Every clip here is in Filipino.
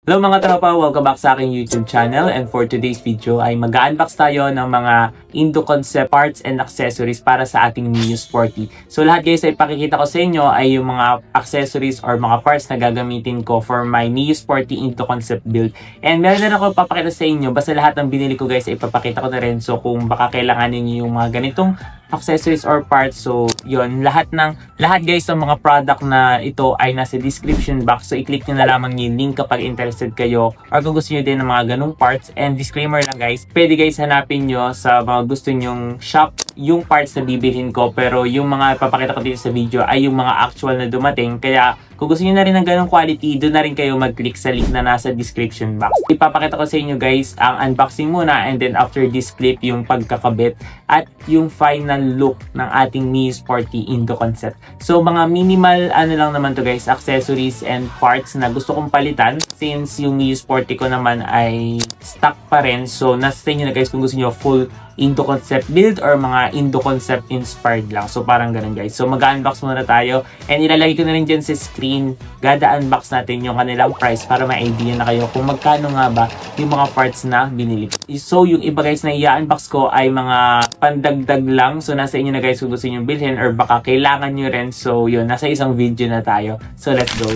Hello mga tropa! Welcome back sa aking YouTube channel, and for today's video ay mag-unbox tayo ng mga Indo Concept parts and accessories para sa ating Mio Sporty. So lahat guys ay ipakikita ko sa inyo ay yung mga accessories or mga parts na gagamitin ko for my Mio Sporty Indo Concept build. And meron na ako papakita sa inyo, basta lahat ng binili ko guys ay ipapakita ko na rin. So kung baka kailanganin niyo yung mga ganitong accessories or parts, so yun, lahat guys ng mga product na ito ay nasa description box. So i-click nyo na lamang yung link kapag interested kayo or kung gusto nyo din ng mga ganung parts. And disclaimer lang guys, pwede guys hanapin nyo sa mga gusto nyong shop yung parts na bibilhin ko, pero yung mga papakita ko dito sa video ay yung mga actual na dumating. Kaya kung gusto nyo na rin ng ganong quality, doon na rin kayo mag-click sa link na nasa description box. Ipapakita ko sa inyo guys ang unboxing muna, and then after this clip yung pagkakabit at yung final look ng ating Mio Sporty Indo Concept. So mga minimal lang naman to guys, accessories and parts na gusto kong palitan since yung Mio Sporty ko naman ay stock pa rin. So nasa inyo na guys kung gusto nyo full Indo Concept build or mga Indo Concept inspired lang. So parang ganun guys. So mag-unbox muna tayo, and ilalagay ko na rin dyan sa screen. Gada-unbox natin yung kanilang price para ma-idea na kayo kung magkano nga ba yung mga parts na binili. So yung iba guys na i-unbox ko ay mga pandagdag lang. So nasa inyo na guys kung gusto nyo bilhin or baka kailangan nyo rin. So yun, nasa isang video na tayo. So let's go.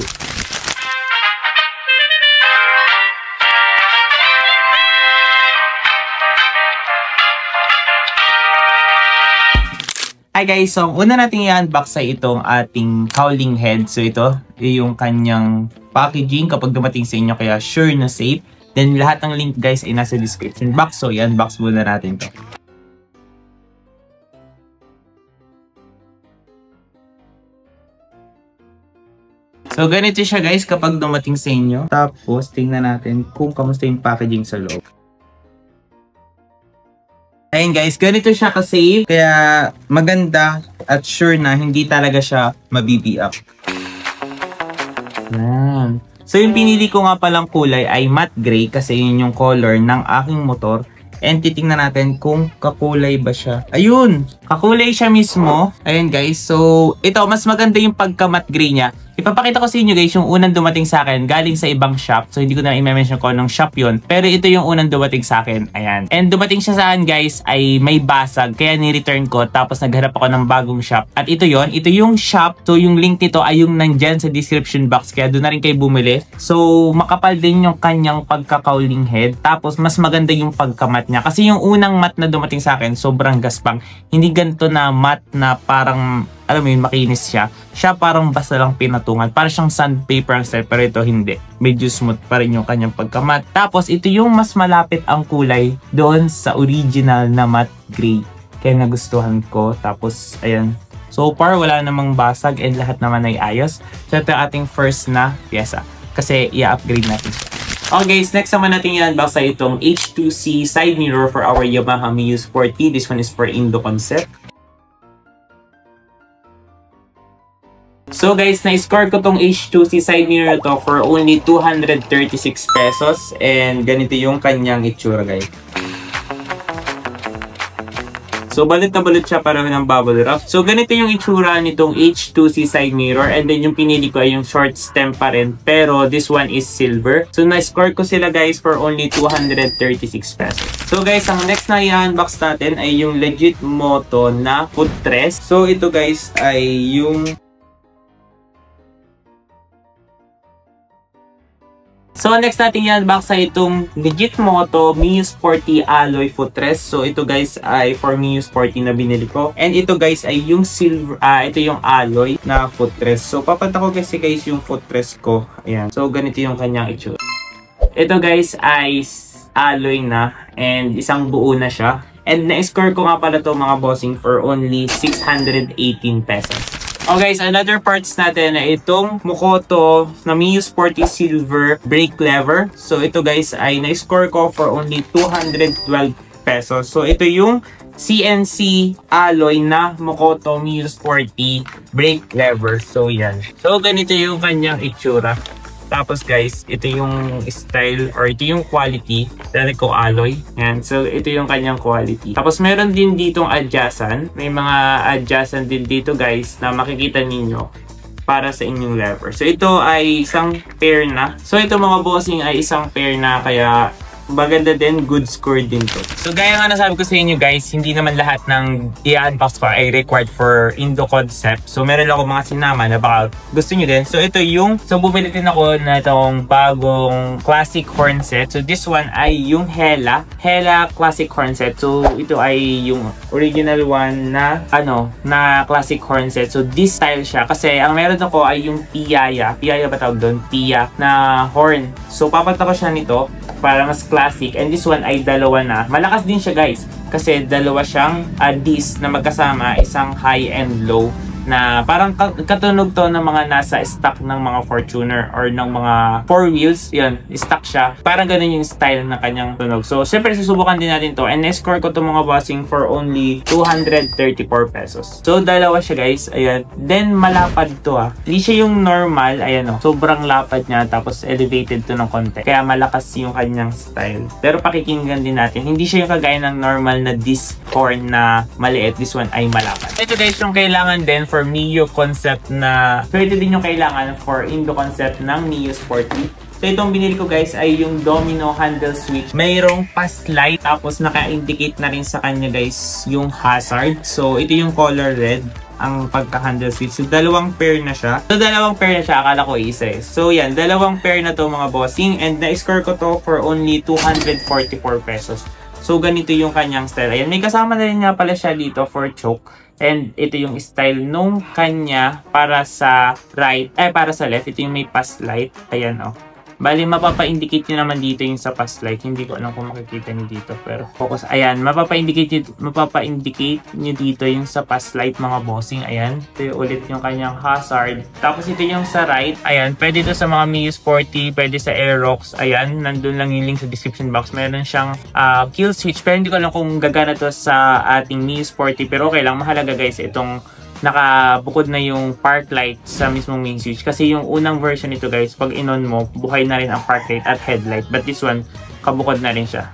Hi guys, so una natin i-unbox ay itong ating cowling head. So ito yung kanyang packaging kapag dumating sa inyo, kaya sure na safe. Then lahat ng link guys ay nasa description box. So i-unbox muna natin to. So ganito siya guys kapag dumating sa inyo. Tapos tingnan natin kung kamusta yung packaging sa loob. Ayun guys, ganito siya ka-safe, kaya maganda at sure na hindi talaga siya mabibiak. Yan. So yung pinili ko nga palang kulay ay matte gray kasi yun yung color ng aking motor. And titingnan natin kung kakulay ba siya. Ayun! Kakulay siya mismo. Ayun guys, so ito mas maganda yung pagka-matte gray niya. Ipapakita ko sa inyo guys yung unang dumating sa akin galing sa ibang shop. So hindi ko na i-mention ko anong shop yun. Pero ito yung unang dumating sa akin. Ayan. And dumating siya sa akin guys ay may basag. Kaya ni-return ko. Tapos naghanap ako ng bagong shop. At ito yon, ito yung shop. So yung link nito ay yung nandyan sa description box. Kaya doon na rin kayo bumili. So makapal din yung kanyang pagka-cowling head. Tapos mas maganda yung pagka-matte niya. Kasi yung unang matte na dumating sa akin sobrang gaspang. Hindi ganito na matte na parang alam mo yun, makinis siya. Siya parang basta lang pinatungan. Parang siyang sandpaper ang style, pero ito hindi. Medyo smooth pa rin yung kanyang pagkamat. Tapos ito yung mas malapit ang kulay doon sa original na matte gray. Kaya nagustuhan ko. Tapos ayan. So far wala namang basag and lahat naman ay ayos. So ito yung ating first na pyesa. Kasi i-upgrade natin siya. Okay guys, next naman natin i-unbox ay itong H2C side mirror for our Yamaha Mio Sporty. This one is for Indo Concept. So guys, na-score ko tong H2C side mirror to for only 236 pesos. And ganito yung kanyang itsura guys. So balot na balot siya para ng bubble wrap. So ganito yung itsura nitong H2C side mirror. And then yung pinili ko ay yung short stem pa rin. Pero this one is silver. So na-score ko sila guys for only 236 pesos. So guys, ang next na i-unbox natin ay yung Legit Moto na footrest. So ito guys ay yung So next natin i-unbox ay itong Legit Moto Mio Sporty Alloy footrest. So ito guys ay for Mio Sporty na binili ko. And ito guys ay yung silver, ito yung alloy na footrest. So papanta ko kasi guys yung footrest ko. Ayan. So ganito yung kanyang itsura. Ito guys ay alloy na and isang buo na siya. And na-score ko nga pala to mga bossing for only 618 pesos. Okay guys, another parts natin na itong Mukoto na Mio Sporty Silver brake lever. So ito guys ay na-score ko for only 212 pesos. So ito yung CNC alloy na Mukoto Mio Sporty brake lever. So yan. So ganito yung kanyang itsura. Tapos guys, ito yung style or ito yung quality. Teleco alloy. Yan. So ito yung kanyang quality. Tapos meron din ditong adjacent. May mga adjacent din dito guys na makikita ninyo. para sa inyong lever. So ito ay isang pair na. So ito mga bossing ay isang pair na, kaya maganda din, good score din to. So gaya nga nasabi ko sa inyo guys, hindi naman lahat ng i-unbox ko ay required for Indo concept. So meron ako mga sinama na baka gusto nyo din. So ito yung, so bumili din ako na itong bagong classic horn set. So this one ay yung Hella classic horn set. So ito ay yung original one na na classic horn set. So this style siya kasi ang meron ako ay yung Piyaya ba tawag doon? Pia na horn. So papalitan ko siya nito para mas classic, and this one ay dalawa na. Malakas din siya guys kasi dalawa siyang disc na magkasama, isang high and low na parang katunog to ng mga nasa stock ng mga Fortuner or ng mga 4 wheels. Yun, stock siya. Parang ganun yung style ng kanyang tunog. So, syempre susubukan din natin to, and na-score ko to mga bossing for only 234 pesos. So, dalawa siya guys. Ayan. Then, malapad to Hindi siya yung normal. Ayan sobrang lapad niya, tapos elevated to ng konti. Kaya malakas yung kanyang style. Pero pakikinggan din natin. Hindi siya yung kagaya ng normal na disc horn na maliit. This one ay malapad. Ito guys, yung kailangan din for Mio concept na pwede din yung kailangan for Indo concept ng Mio Sporty. So itong binili ko guys ay yung domino handle switch. Mayroong pass light, tapos naka-indicate na rin sa kanya guys yung hazard. So ito yung color red ang pagka-handle switch. So dalawang pair na siya. Akala ko isa eh. So yan, dalawang pair na to mga bossing, and na-score ko to for only 244 pesos. So ganito yung kanyang style. Ayan, may kasama na rin nga pala siya dito for choke. And ito yung style nung kanya para sa right, para sa left. Ito yung may pass light. Ayan Bali, mapapa-indicate nyo naman dito yung sa pass light. Hindi ko alam kung makikita nyo dito. Pero focus. Ayan, mapapa-indicate nyo dito yung sa pass light mga bossing. Ayan. Ito yung ulit yung kanyang hazard. Tapos ito yung sa right. Ayan, pwede ito sa mga Mio Sporty, pwede sa Aerox. Ayan, nandun lang yung link sa description box. Meron siyang kill switch. Pero hindi ko alam kung gagana to sa ating Mio Sporty. Pero okay lang, mahalaga guys itong nakabukod na yung park light sa mismong main switch. Kasi yung unang version nito guys, pag in-on mo, buhay na rin ang park light at headlight. But this one, kabukod na rin siya.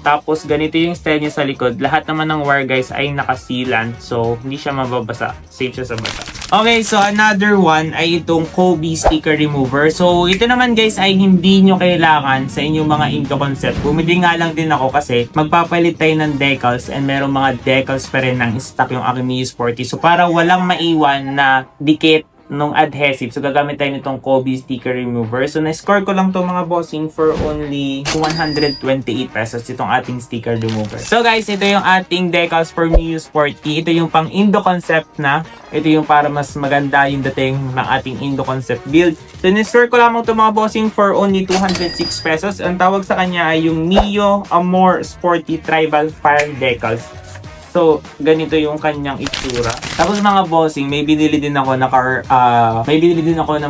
Tapos ganito yung style niya sa likod. Lahat naman ng wire guys ay naka-sealant. So, hindi siya mababasa. Safe siya sa basa. Okay, so another one ay itong Kobe sticker remover. So, ito naman guys ay hindi nyo kailangan sa inyong mga Indo concept. Bumili nga lang din ako kasi magpapalit tayo ng decals, and merong mga decals pa rin ng stock yung aking Mio Sporty. So, para walang maiwan na dikit nung adhesive, so gagamit tayo nitong Kobe sticker remover. So na-score ko lang to mga bossing for only 128 pesos itong ating sticker remover. So guys, ito yung ating decals for Mio Sporty. Ito yung pang Indo concept na. Ito yung para mas maganda yung dating ng ating Indo concept build. So na-score ko lamang to mga bossing for only 206 pesos. Ang tawag sa kanya ay yung Mio Amor Sporty Tribal Fire Decals. So, ganito yung kanyang itsura. Tapos mga bossing, may binili din ako na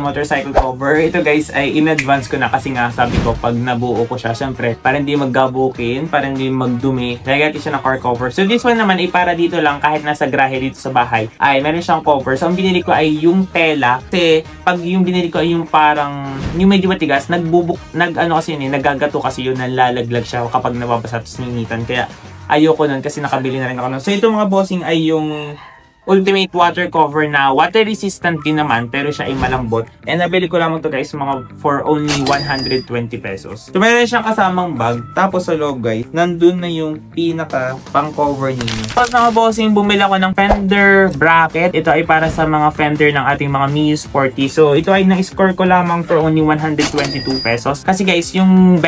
motorcycle cover. Ito guys ay in advance ko na kasi nga sabi ko pag nabuo ko siya, syempre para hindi maggabukin, para hindi magdumi, lagyan siya ng car cover. So this one naman ay para dito lang, kahit nasa grahe dito sa bahay ay meron siyang cover. So ang binili ko ay yung tela, kasi pag yung binili ko ay yung parang yung medyo matigas, naggagato kasi yun, nalalaglag siya kapag nababasa at sinitan. Kaya ayoko nun kasi nakabili na rin ako nun. So ito mga bossing ay yung ultimate water cover na water resistant din naman, pero siya ay malambot. And nabili ko lamang to guys for only 120 pesos. So meron siyang kasamang bag. Tapos sa loob guys, nandun na yung pinaka pang cover ninyo. Tapos mga bossing, bumili ako ng fender bracket. Ito ay para sa mga fender ng ating mga Mio Sporty. So ito ay na-score ko lamang for only 122 pesos. Kasi guys, yung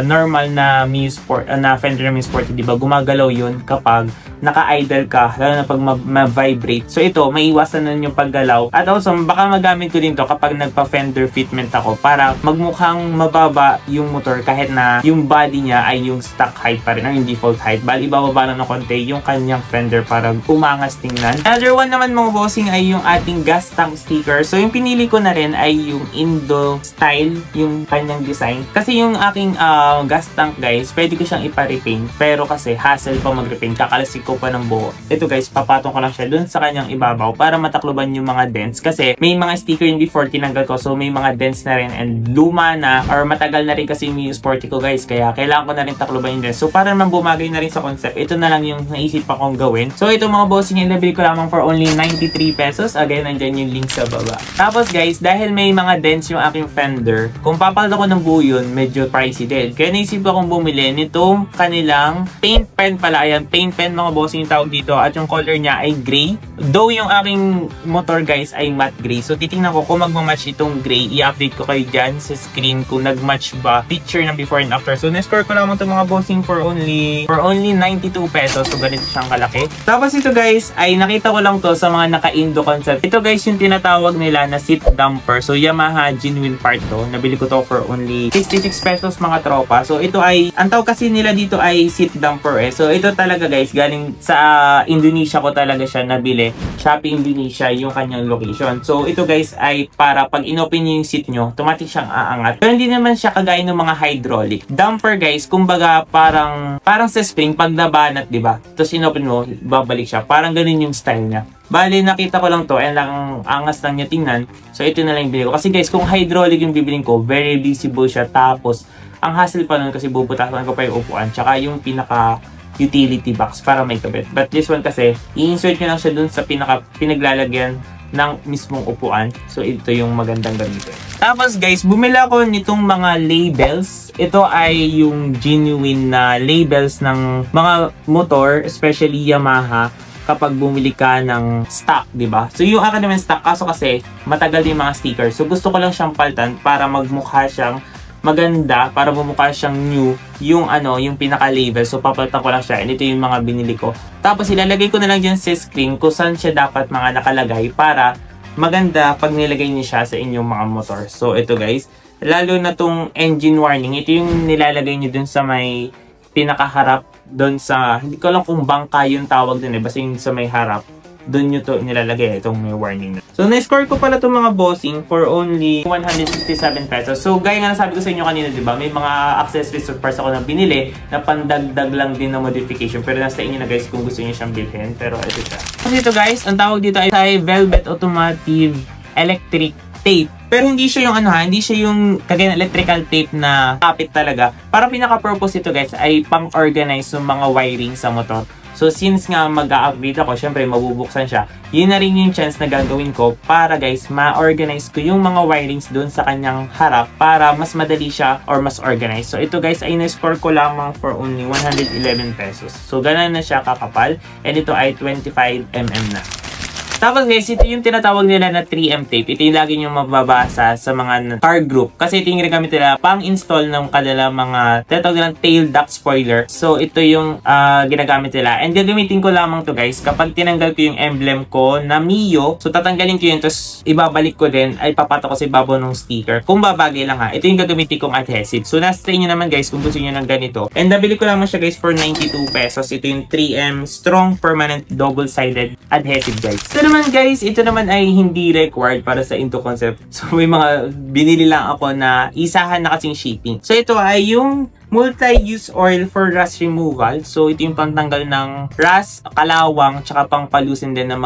normal na Mio Sport, na fender na Mio Sporty, diba, gumagalaw yun kapag naka-idle ka, lalo na pag ma-vibrate. So ito, maiwasan nun yung paggalaw. At also, baka magamit ko din to kapag nagpa-fender fitment ako para magmukhang mababa yung motor kahit na yung body niya ay yung stock height pa rin, or yung default height. Bali, ibababa na ng konti yung kanyang fender para umangas tingnan. Another one naman mga bossing ay yung ating gas tank sticker. So yung pinili ko na rin ay yung Indo style, yung kanyang design. Kasi yung aking gas tank guys, pwede ko siyang ipa-repaint. Pero kasi hassle pa mag-repaint. Kakalasik ko ko pa ng buo. Ito guys, papatong ko lang siya dun sa kanyang ibabaw para matakloban yung mga dents. Kasi may mga sticker yun before tinanggal ko. So may mga dents na rin and luma na or matagal na rin kasi yung Mio Sporty ko guys. Kaya kailangan ko na rin takloban yung dents. So para naman bumagay na rin sa concept, ito na lang yung naisip pa kong gawin. So ito mga bossing, nabili ko lamang for only 93 pesos. Again, nandyan yung link sa baba. Tapos guys, dahil may mga dents yung aking fender, kung papaldo ko ng buo yun, medyo pricey din. Kaya naisip akong bumili nitong kanilang paint pen pala. Ayan, paint pen mga bossing yung tawag dito. At yung color niya ay gray. Though yung aking motor guys ay matte gray. So titingnan ko kung magmamatch itong gray. I-update ko kayo dyan sa screen kung nagmatch ba picture ng before and after. So na-score ko lamang itong mga bossing for only 92 pesos. So ganito siyang kalaki. Tapos ito guys ay nakita ko lang to sa mga naka-Indo concept. Ito guys yung tinatawag nila na seat damper. So Yamaha genuine part to. Nabili ko to for only 66 pesos mga tropa. So ito ay, ang tawag kasi nila dito ay seat damper eh. So ito talaga guys, galing sa Indonesia ko talaga siya nabili. Shopee Indonesia yung kanyang location. So ito guys ay para pag inopen nyo yung seat nyo, automatic siyang aangat. Pero hindi naman siya kagaya ng mga hydraulic. Damper guys, kumbaga parang sa spring pag nabanat, di ba? Tapos inopen mo, babalik siya. Parang ganun yung style niya. Bali, nakita ko lang to and ang angas lang niya tingnan. So ito na lang yung bili ko. Kasi guys, kung hydraulic yung bibiling ko, very visible siya. Tapos ang hassle pa nun kasi bubutasan ko pa yung upuan. Tsaka yung pinaka utility box para may kabit. But this one kasi, i-insert nyo lang siya dun sa pinaglalagyan ng mismong upuan. So ito yung magandang gamitin. Tapos guys, bumili ako nitong mga labels. Ito ay yung genuine na labels ng mga motor, especially Yamaha, kapag bumili ka ng stock, di ba? So yung akin naman stock, kaso kasi matagal yung mga sticker. So gusto ko lang siyang palitan para magmukha siyang maganda, para bumukha siyang new yung yung pinaka-label. So papalitan ko lang siya and ito yung mga binili ko. Tapos ilalagay ko na lang dyan sa screen kung saan siya dapat mga nakalagay para maganda pag nilagay niyo siya sa inyong mga motor. So ito guys, lalo na tong engine warning, ito yung nilalagay niyo dun sa may pinakaharap, dun sa, hindi ko lang kung bangka yung tawag dun basta yung sa may harap. Doon nyo to nilalagay itong may warning na. So, na-score ko pala itong mga bossing for only 167 pesos. So, gaya nga nasabi ko sa inyo kanina, diba? May mga accessories or parts ako na binili na pandagdag lang din na modification. Pero nasa inyo na guys kung gusto niyo siyang bilhin. Pero ito siya. Kasi ito guys, ang tawag dito ay Velvet Automotive Electric Tape. Pero hindi siya yung hindi siya yung kagaya ng electrical tape na kapit talaga. Para pinaka-purpose ito guys ay pang-organize yung mga wiring sa motor. So, since nga mag-a-upgrade ako, syempre mabubuksan siya. Yun na rin yung chance na gagawin ko para guys, ma-organize ko yung mga wirings doon sa kanyang harap para mas madali siya or mas organized. So, ito guys ay na-score ko lamang for only 111 pesos. So, ganun na siya kakapal. And ito ay 25mm na. Tapos guys, ito yung tinatawag nila na 3M tape. Ito yung lagi nyo mababasa sa mga car group. Kasi ito yung ginagamit nila pang-install ng kanilang mga tinatawag nilang tail duct spoiler. So ito yung ginagamit nila. And gagamitin ko lamang to guys kapag tinanggal ko yung emblem ko na Mio. So tatanggalin ko yun, tapos ibabalik ko din, ay papato ko sa ibabaw ng sticker. Kung babagay lang ha, ito yung gagamitin kong adhesive. So nasa nyo naman guys kung gusto nyo ng ganito. And nabili ko lamang siya guys for 92 pesos. Ito yung 3M Strong Permanent Double-Sided Adhesive guys. So naman guys, ito naman ay hindi required para sa Into Concept. So may mga binili lang ako na isahan na kasing shipping. So ito ay yung multi-use oil for rust removal. So ito yung pantanggal ng rust, kalawang, tsaka pang palusin din ng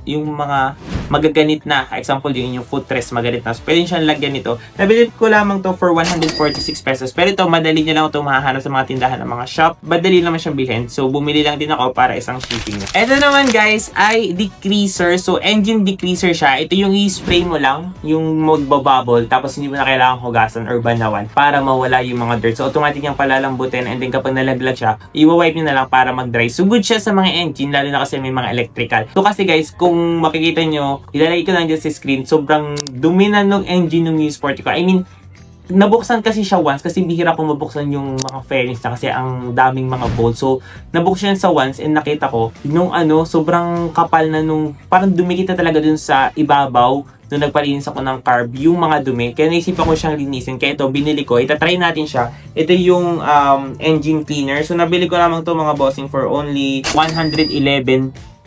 yung mga magaganit na. Example, yung footrest magaganit na. So pwede siyang lagyan nito. Nabili ko lamang to for 146 pesos. Pero ito, madali nyo lang ito mahahanap sa mga tindahan ng mga shop. Madali naman siyang bilhin. So bumili lang din ako para isang shipping. Ito naman guys ay decreaser. So engine decreaser siya. Ito yung i-spray mo lang, yung magbabubble, tapos hindi mo na kailangan hugasan or banawan para mawala yung mga dirt. So automatic yung palalambutin and then kapag nalaglag siya, i-wipe nyo na lang para mag-dry. So good siya sa mga engine, lalo na kasi may mga electrical. So kasi guys, kung makikita nyo, ilalagay ko lang dyan sa screen, sobrang dumi na ng engine ng Mio Sporty ko. I mean, nabuksan kasi siya once kasi bihira ko mabuksan yung mga fairings na kasi ang daming mga bolts. So, nabuksan sa once and nakita ko, nung sobrang kapal na nung, parang dumikit na talaga dun sa ibabaw nung nagpalinis ako ng carb, yung mga dumi. Kaya naisipan ko siyang linisin. Kaya ito, binili ko. Itatry natin siya. Ito yung engine cleaner. So, nabili ko lamang to mga bossing for only 111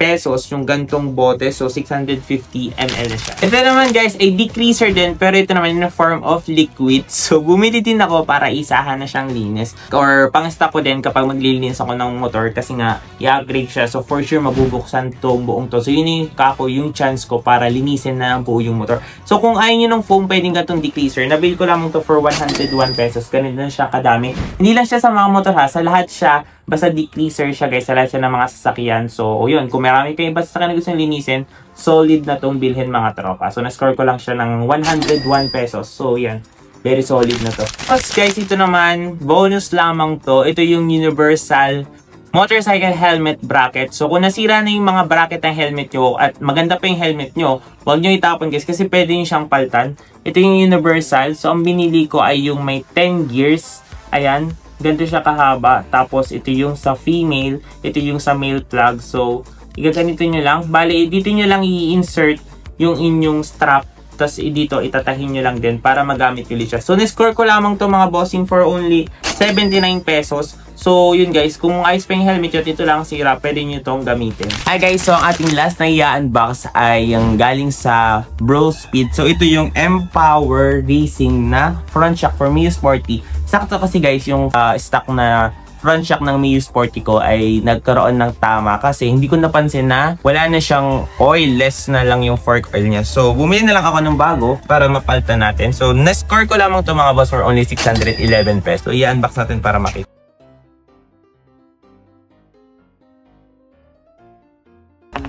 pesos yung gantong bote. So, 650 ml na siya. Ito naman guys, ay decreaser din. Pero ito naman in the form of liquid. So, bumili din ako para isahan na siyang linis. Or pang-stock ko din kapag maglilinis ako ng motor. Kasi nga, i-upgrade siya. So, for sure, mabubuksan to buong to. So, yun yung chance ko para linisin na lang po yung motor. So, kung ayaw nyo ng foam, pwedeng gantong decreaser. Nabili ko lang to for 101 pesos. Ganun na siya kadami. Hindi lang siya sa mga motor ha. Sa lahat siya. Basta decreaser siya guys, sa lahat siya ng mga sasakyan. So, yun, kung marami kayo basta sasakyan na gusto linisin, solid na itong bilhin mga tropa. So, na-score ko lang siya ng 101 pesos. So, yan, very solid na to. Tapos guys, ito naman, bonus lamang to. Ito yung universal motorcycle helmet bracket. So, kung nasira na yung mga bracket ng helmet nyo at maganda pa yung helmet nyo, huwag nyo itapon guys kasi pwede nyo siyang paltan. Ito yung universal. So, ang binili ko ay yung may 10 gears. Ayan. Ganito siya kahaba. Tapos, ito yung sa female. Ito yung sa male plug. So, igaganito nyo lang. Bale, dito nyo lang i-insert yung inyong strap. Tapos, dito, itatahin nyo lang din para magamit ulit siya. So, na-score ko lamang to mga bossing for only 79 pesos. So, yun guys. Kung ayos pa yung helmet yun, ito lang sira. Pwede nyo itong gamitin. Hi guys. So, ang ating last na i-unbox ay yung galing sa Bro Speed. So, ito yung M-Power Racing na front shock for Mio Sporty. Sakto kasi guys, yung stock na front shock ng Mio Sporty ko ay nagkaroon ng tama kasi hindi ko napansin na wala na siyang oil, less na lang yung fork oil niya. So, bumili na lang ako ng bago para mapalitan natin. So, na-score ko lamang to mga boss for only 611 pesos. So, i-unbox natin para makita.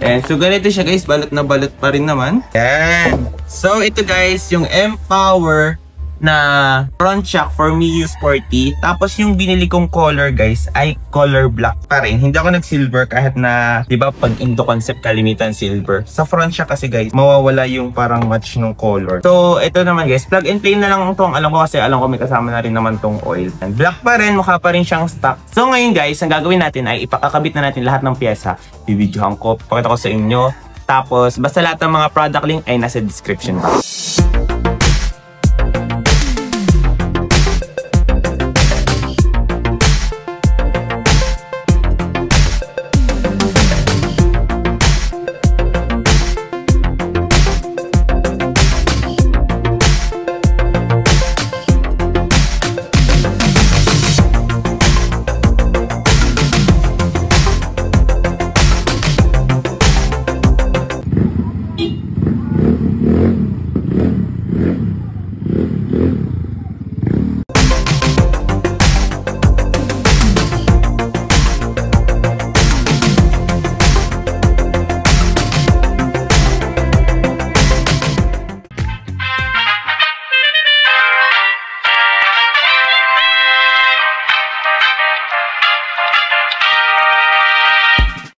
And so, ganito siya guys. Balot na balot pa rin naman. Yan. So, ito guys, yung M-Power na front shock for Mio Sporty. Tapos yung binili kong color guys ay color black pa rin. Hindi ako nag-silver kahit na, di ba, pag Indo Concept kalimitan silver. Sa front shock kasi guys, mawawala yung parang match ng color. So, ito naman guys, plug and play na lang itong alam ko kasi alam ko may kasama na rin naman tong oil. And black pa rin, mukha pa rin siyang stock. So, ngayon guys, ang gagawin natin ay ipakakabit na natin lahat ng pyesa. Bibidyohan ko, pakita ko sa inyo. Tapos, basta lahat ng mga product link ay nasa description box.